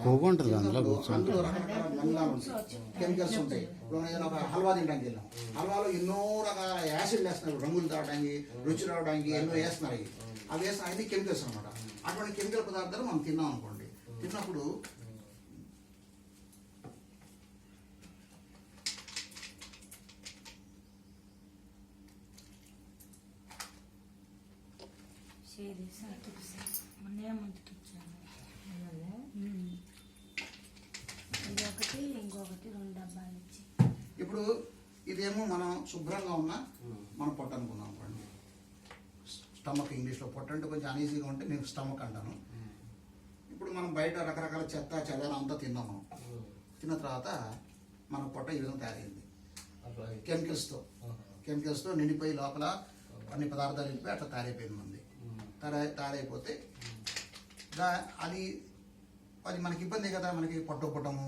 పోగుంటుంది అందులో అందులో రకరకాల మందాలు ఉంటాయి, కెమికల్స్ ఉంటాయి. ఇప్పుడు నేను ఒక హల్వా తినడానికి వెళ్ళాం, హల్వాలో ఎన్నో రకాల యాసిడ్లు వేస్తున్నారు, రంగులు తాగడానికి, రుచి రావడానికి ఎన్నో వేస్తున్నారు. అవి వేసిన అన్ని కెమికల్స్ అనమాట. అటువంటి కెమికల్ పదార్థాలు మనం తిన్నాం అనుకోండి, తిన్నప్పుడు ఇప్పుడు ఇదేమో మనం శుభ్రంగా ఉన్న మన పొట్ట అనుకున్నాం అనుకోండి. స్టమక్ ఇంగ్లీష్లో పొట్ట అంటే కొంచెం అనీజీగా ఉంటే నేను స్టమక్ అంటాను. ఇప్పుడు మనం బయట రకరకాల చెత్త చెదారం అంతా తిన్నాము. తిన్న తర్వాత మన పొట్ట ఈ విధంగా తయారైంది. కెమికల్స్తో నిండిపోయి లోపల అన్ని పదార్థాలు నిండిపోయి అట్లా తయారైపోయింది. మంది తయారైపోతే అది అది మనకి ఇబ్బంది కదా. మనకి పొట్ట పుట్టము,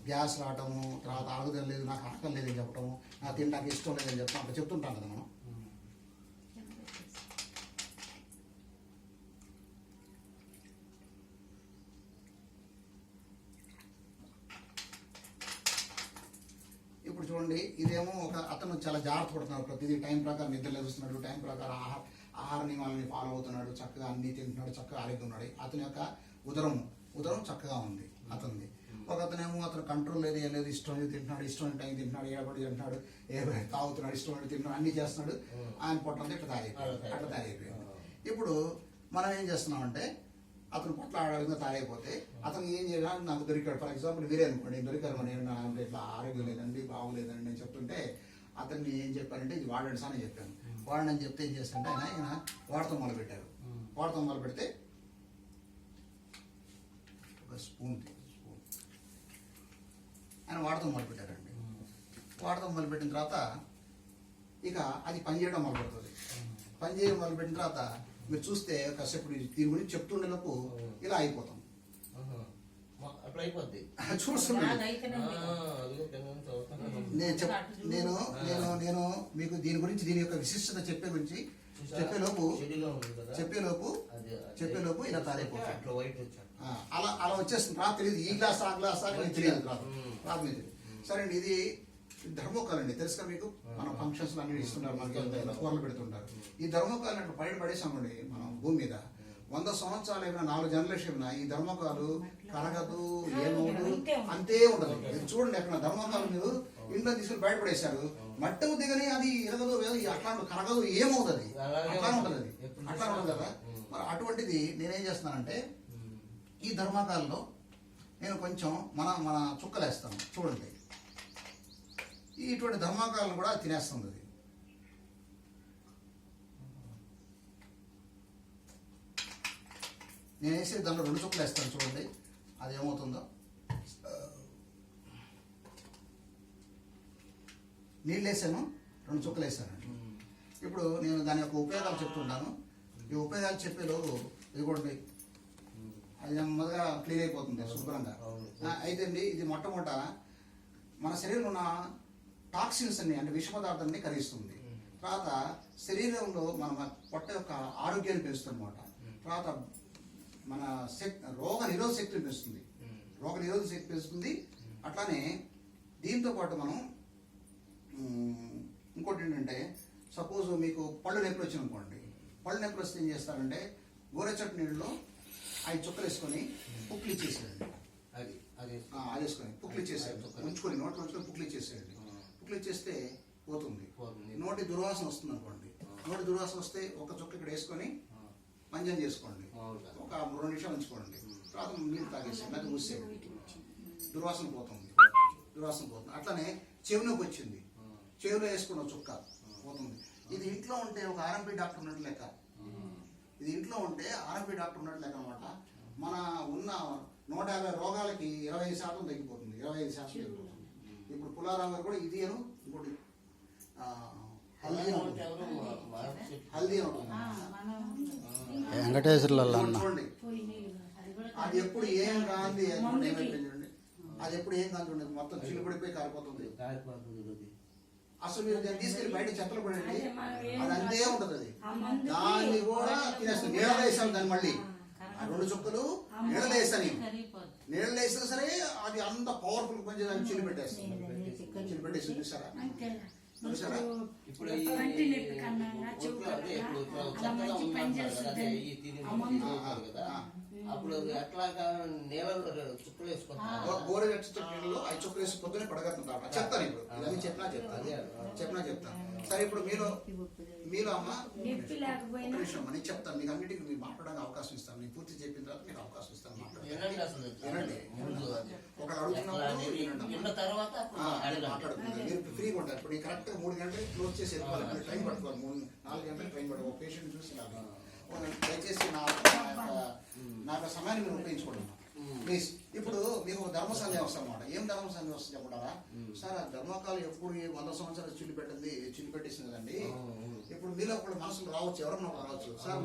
గ్యాస్ రావటము, తర్వాత ఆగుదలేదు, నాకు ఆకలి లేదని చెప్పటము, నాకు తినడానికి ఇష్టం లేదని చెప్పడం అట్లా చెప్తుంటాం కదా మనం. ఇప్పుడు చూడండి, ఇదేమో ఒక అతను చాలా జాగ్రత్త పడుతున్నాడు, ప్రతిదీ టైం ప్రకారం నిద్ర లేస్తున్నాడు, టైం ప్రకారం ఆహార నియమాలని ఫాలో అవుతున్నాడు, చక్కగా అన్ని తింటున్నాడు, చక్కగా ఆరోగ్యం ఉన్నాడు. అతని యొక్క ఉదరం చక్కగా ఉంది అతనిది. ఒక అతనేమో అతను కంట్రోల్ లేదు, ఏం లేదు, ఇష్టం తింటున్నాడు, ఇష్టం టైం తింటున్నాడు, ఏడబడి తింటున్నాడు, తాగుతున్నాడు, ఇష్టం తింటున్నాడు, అన్ని చేస్తున్నాడు. ఆయన పొట్టంతా ఇట్లా తయారైపోయింది. ఇప్పుడు మనం ఏం చేస్తున్నామంటే అతను పొట్ల ఆరోగ్యంగా తయారైపోతే అతను ఏం చేయాలి, నాకు దొరికాడు. ఫర్ ఎగ్జాంపుల్ మీరే అనుకోండి, దొరికారు, నేను ఇట్లా ఆరోగ్యం లేదండి, బాగోలేదండి నేను చెప్తుంటే అతన్ని ఏం చెప్పారంటే ఇది వాడండి సార్ అని చెప్పాను. వాడని చెప్తే ఏం చేస్తుంటే ఆయన వాడతాం మొదలుపెట్టారు. వాడతాం మొదలు పెడితే ఒక స్పూన్ ఆయన వాడతాం మొదలుపెట్టారండి. వాడతాం మొదలుపెట్టిన తర్వాత ఇక అది పనిచేయడం మొదలుపెడుతుంది. పనిచేయడం మొదలుపెట్టిన తర్వాత మీరు చూస్తే కాసేపు దీని గురించి చెప్తుండేలోపు ఇలా అయిపోతాం. నేను మీకు దీని గురించి, దీని యొక్క విశిష్టత చెప్పేలోపు ఇలా తయారైపోతుంది. అలా వచ్చేస్తుంది. రాత్రి తెలియదు, ఈ గ్లాస్ ఆ గ్లాస్ అని తెలియదు, రాత్రి తెలియదు. సరే అండి, ఇది ధర్మోకాలు అండి, తెలుసుగా మీకు. మనం ఫంక్షన్స్ అన్ని ఇస్తుంటారు, మనకి కూరలు పెడుతుంటారు. ఈ ధర్మోకాలు అంటే బయట పడేసామండి మనం భూమి మీద. 100 సంవత్సరాలు అయినా 4 జనరేషన్ ఈ ధర్మకాలు కరగదు, ఏమవుదు, అంతే ఉండదు. చూడండి, ఎక్కడ ధర్మకాలు మీరు ఇంట్లో తీసుకుని బయటపడేశారు, మట్టము దిగని అది ఎరగదు, అట్లా కరగదు, ఏమవుతుంది, అట్లా ఉంటుంది. అట్లా ఉండదు కదా. మరి అటువంటిది నేనేం చేస్తున్నానంటే ఈ ధర్మకాలలో నేను కొంచెం మన చుక్కలేస్తాను. చూడండి, ఇటువంటి ధర్మకాలను కూడా తినేస్తుంది అది. నేను వేసి దాంట్లో 2 చుక్కలు వేస్తాను. చూడండి అది ఏమవుతుందో. నీళ్ళు వేసాను, 2 చుక్కలు వేసానండి. ఇప్పుడు నేను దాని యొక్క ఉపయోగాలు చెప్తున్నాను. ఈ ఉపయోగాలు చెప్పేలోపు ఇదిగోండి, అది నెమ్మదిగా క్లీన్ అయిపోతుంది శుభ్రంగా. అయితే అండి, ఇది మొట్టమొదట మన శరీరంలో ఉన్న టాక్సిన్స్ అన్ని, అంటే విష పదార్థాన్ని కరిగిస్తుంది. తర్వాత శరీరంలో మన పొట్ట యొక్క ఆరోగ్యాన్ని పెంచుతుంది అన్నమాట. తర్వాత మన రోగ నిరోధక శక్తిని పెంచుతుంది. అట్లానే దీంతో పాటు మనం ఇంకోటి ఏంటంటే, సపోజ్ మీకు పళ్ళు నొప్పులు వచ్చింది అనుకోండి, పళ్ళు నొప్పులు వస్తే ఏం చేస్తారంటే గోరెచ్చటి నీళ్ళలో 5 చుక్కలు వేసుకొని పుక్లు ఇచ్చేసేయండి. అది వేసుకొని పుక్లు ఇచ్చేసేయండి, ఉంచుకొని నోట్లో ఉంచుకొని పుక్లు ఇచ్చేసేయండి. పుక్లు ఇచ్చేస్తే పోతుంది. నోటి దుర్వాసన వస్తుంది అనుకోండి, నోటి దుర్వాసన వస్తే ఒక చుక్క ఇక్కడ వేసుకొని పంజం చేసుకోండి, ఒక 2 నిమిషాలు ఉంచుకోండి. తర్వాత నీళ్ళు తాగేసేయండి, అది మూసేయండి, దుర్వాసన పోతుంది. అట్లనే చెవిలోకి వచ్చింది, చెవిలో వేసుకున్న చుక్క పోతుంది. ఇది ఇంట్లో ఉంటే ఒక ఆర్ఎంపీ డాక్టర్ ఉన్నట్టు లెక్క. ఇది ఇంట్లో ఉంటే ఆర్ఎంపీ డాక్టర్ ఉన్నట్టు లెక్క అనమాట. మన ఉన్న 150 రోగాలకి 25% తగ్గిపోతుంది, 25% తగ్గిపోతుంది. ఇప్పుడు పులారాం గారు కూడా ఇది అను, ఇంకోటి హల్దీ వెంకటేశ్వర్లలో చూడండి. అది ఎప్పుడు ఏం కాంది, అది ఎప్పుడు ఏం కాంతి ఉండదు, మొత్తం చిల్లుపడిపోయి కారిపోతుంది. అసలు మీరు దాన్ని తీసుకెళ్ళి బయట చెత్తలు పడండి, అది అంతే ఉంటుంది. అది దాన్ని కూడా తినేస్తాం. నీళ్ళలో వేసాను దాన్ని, మళ్ళీ 2 చుక్కలు నీళ్ళలో వేసాను. సరే అది అంత పవర్ఫుల్ పనిచేసి చిల్లి పెట్టేస్తుంది. చిల్లి పెట్టేసి చూసారా చూసారా? ఇప్పుడు అప్పుడు అట్లాగా నీళ్ళలో చుక్కలు వేసుకుంటారు. గోరువెచ్చ చట్నీలో ఐదు చుక్కలు వేసి పొద్దునే పడగలుగుతారు. చెప్తాను ఇప్పుడు ఇవన్నీ చెప్తాను. సరే ఇప్పుడు మీలో అమ్మ ఒక నిమిషం నేను చెప్తాను. మీకు అన్నిటికీ మీరు మాట్లాడడానికి అవకాశం ఇస్తాను. నేను పూర్తి చెప్పిన తర్వాత మీకు అవకాశం ఇస్తాను. మాట్లాడండి. ఒకరు అడుగుతున్నప్పుడు తర్వాత మాట్లాడుకుంటారు. మీరు ఫ్రీగా ఉంటారు. ఇప్పుడు కరెక్ట్ 3 గంటలకి క్లోజ్ చేసి వెళ్ళిపోవాలి. టైం పట్టుకోవాలి. 4 గంటలకు టైం పట్టుకోవాలి. ఒక పేషెంట్ చూసి దయచేసి నా సమయాన్ని మీరు ఉపయోగించుకోండి ప్లీజ్. ఇప్పుడు మీకు ఒక ధర్మ సందేహం వస్తుంది అన్నమాట. ఏం ధర్మ సందేహం వస్తుంది చెప్పంటారా? సార్ ఆ ధర్మకాలం ఎప్పుడు 100 సంవత్సరాలు చిల్లి పెట్టేసింది కదండి. ఇప్పుడు మీలో ఒకళ్ళు మనసులు రావచ్చు, ఎవరన్నా ఒకరు రావచ్చు. సార్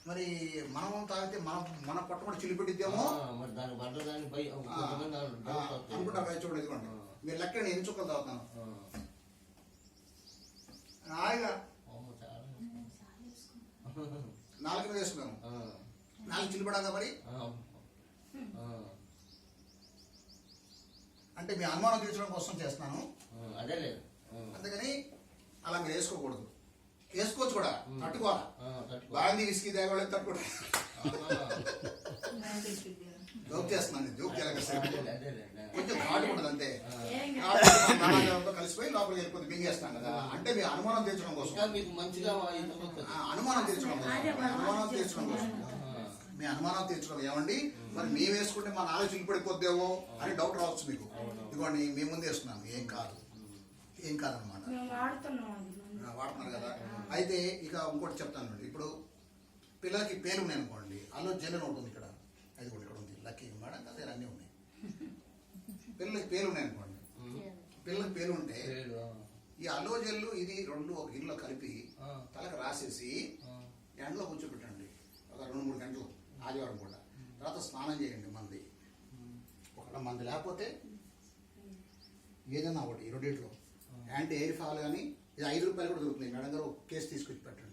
మరి మనం తాగితే మన పట్టుబడి చిల్లి పెట్టిద్దేమో అనుకుంటారు కదా. చూడండి ఇదిగోండి, మీరు లెక్క ఎన్ని చుక్కలు తాగుతాను హాయిగా 4 మీద వేసుకున్నాను. 4 చిల్లిపడాగా మరి అంటే మీ అనుమానం తీర్చడం కోసం చేస్తున్నాను. అందుకని అలా మీరు వేసుకోకూడదు. వేసుకోవచ్చు కూడా, తట్టుకోవాలా. బాగా విసికి దేవాళ్ళని తట్టుకోవడం జోక్ చేస్తున్నాను. జోక్ కొంచెం ఘాటు ఉండదు అంతే. కలిసిపోయి లోపలికి వెళ్ళిపోతే బింగేస్తాను కదా. అంటే మీ అనుమానం తీర్చడం కోసం, అనుమానం తీర్చడం మీ అనుమానం తీర్చడం. ఏమండి మరి మేము వేసుకుంటే మా నాలుగు చిల్లిపడిపోద్దేమో అని డౌట్ రావచ్చు మీకు. ఇదిగోండి మేము ముందు వేసుకున్నాము. ఏం కాదనమాట. వాడుతున్నారు కదా. అయితే ఇక ఇంకోటి చెప్తాను. ఇప్పుడు పిల్లలకి పేలు ఉన్నాయి అనుకోండి. అల్లో జెల్ అని ఉంటుంది ఇక్కడ. అది కూడా ఇక్కడ ఉంది. లక్కీ మేడం కదా, అన్నీ ఉన్నాయి. పిల్లలకి పేలు ఉన్నాయి అనుకోండి. పిల్లలకి పేలు ఉంటే ఈ అల్లో జెల్లు ఇది 2 ఒక గిన్నెలో కలిపి తలకు రాసేసి ఎండలో కూర్చోబెట్టండి ఒక 2-3 గంటలు, ఆదివారం పూట. తర్వాత స్నానం చేయండి. మంది లేకపోతే ఏదైనా ఒకటి 2 యాంటీ ఎయిర్ ఫాల్ కానీ ఇది 5 రూపాయలు కూడా దొరుకుతుంది. మేడం గారు ఒక కేసు తీసుకొచ్చి పెట్టండి.